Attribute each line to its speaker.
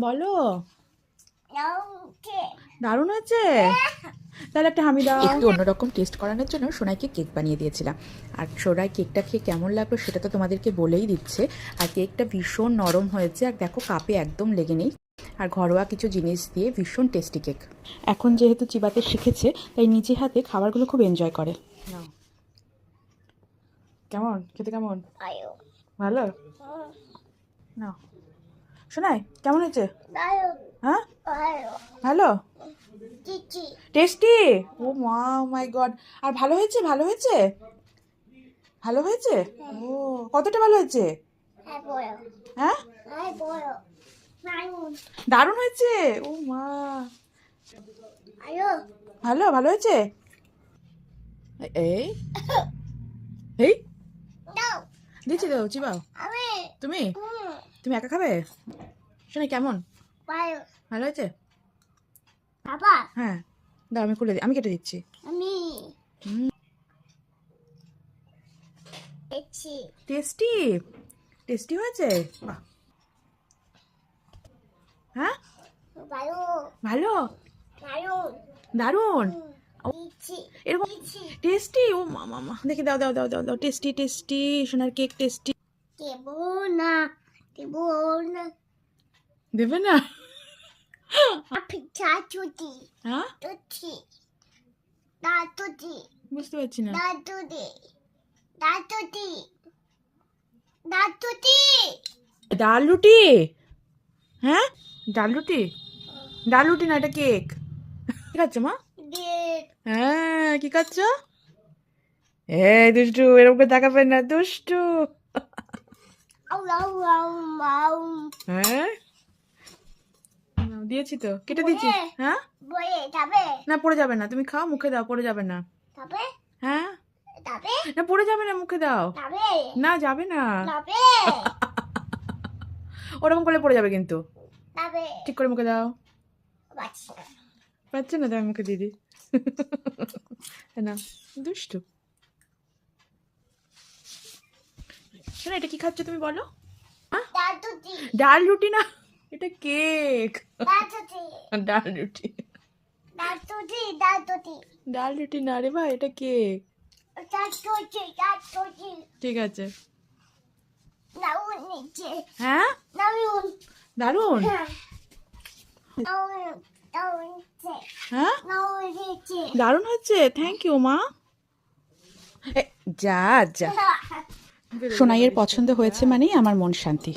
Speaker 1: বলো। দারুণ হয়েছে। তাহলে একটা হামি দাও।
Speaker 2: একটু অন্যরকম টেস্ট করানোর জন্য সোনাইকে কেক বানিয়ে দিয়েছিলাম। আর সোনাই কেকটা খেয়ে কেমন লাগলো সেটা তো তোমাদেরকে বলেই দিচ্ছে। আর কেকটা ভীষণ নরম হয়েছে, আর দেখো কাপে একদম লেগে নেই। আর ঘরোয়া কিছু জিনিস দিয়ে ভীষণ টেস্টি কেক।
Speaker 1: এখন যেহেতু চিবাতে শিখেছে তাই নিজে হাতে খাবারগুলো খুব এনজয় করে। কেমন খেতে? কেমন? ভালো না? শোনাই কেমন হয়েছে? হ্যাঁ ভালো, টেস্টি। ও মা, মাই গড। আর ভালো হয়েছে? ভালো হয়েছে? ভালো হয়েছে? ও কতটা ভালো হয়েছে? হ্যাঁ দারুণ হয়েছে। ও মা, ভালো ভালো হয়েছে। এই এই দিচ্ছি তো, চিবাও। তুমি তুমি একা খাবে? শোনাই কেমন? ভালো হয়েছে? হ্যাঁ দাও, আমি খুলে দিই, আমি কেটে দিচ্ছি। টেস্টি, টেস্টি হয়েছে। বাহ। হ্যাঁ ভালো, দারুণ। এরকম টেস্টি। ও মা মামা, দেখি দাও দাও দাও দাও দাও। টেস্টি টেস্টি, সোনার কেক টেস্টি। দেবে না? হ্যাঁ বুঝতে পারছি না। ডাল রুটি? হ্যাঁ ডাল রুটি, ডাল রুটি না, এটা কেক। কি খাচ্ছ মা? হ্যাঁ কি খাচ্ছ? এই দুষ্টু, এরকম করে তাকাবেন না, দুষ্টু। হ্যাঁ দিয়েছি তো, কেটে দিয়েছি। হ্যাঁ না পড়ে যাবে না, তুমি খাও, মুখে দাও, পড়ে যাবে না। হ্যাঁ না পড়ে যাবে না, মুখে দাও। না যাবে না, ওরকম করলে পড়ে যাবে কিন্তু। ঠিক করে মুখে দাও। পাচ্ছে না তো, আমি মুখে দিয়ে দিই। না দুষ্টু। শোনো, এটা কি খাচ্ছ তুমি বলো? ডাল রুটি না, এটা কেক। ডাল রুটি, ডাল রুটি না রে ভাই, এটা কেক। ঠিক আছে। হ্যাঁ দারুণ। হ্যাঁ দারুণ হচ্ছে, থ্যাংক ইউ মা। যা যা, সোনাইয়ের পছন্দ হয়েছে মানেই আমার মন শান্তি।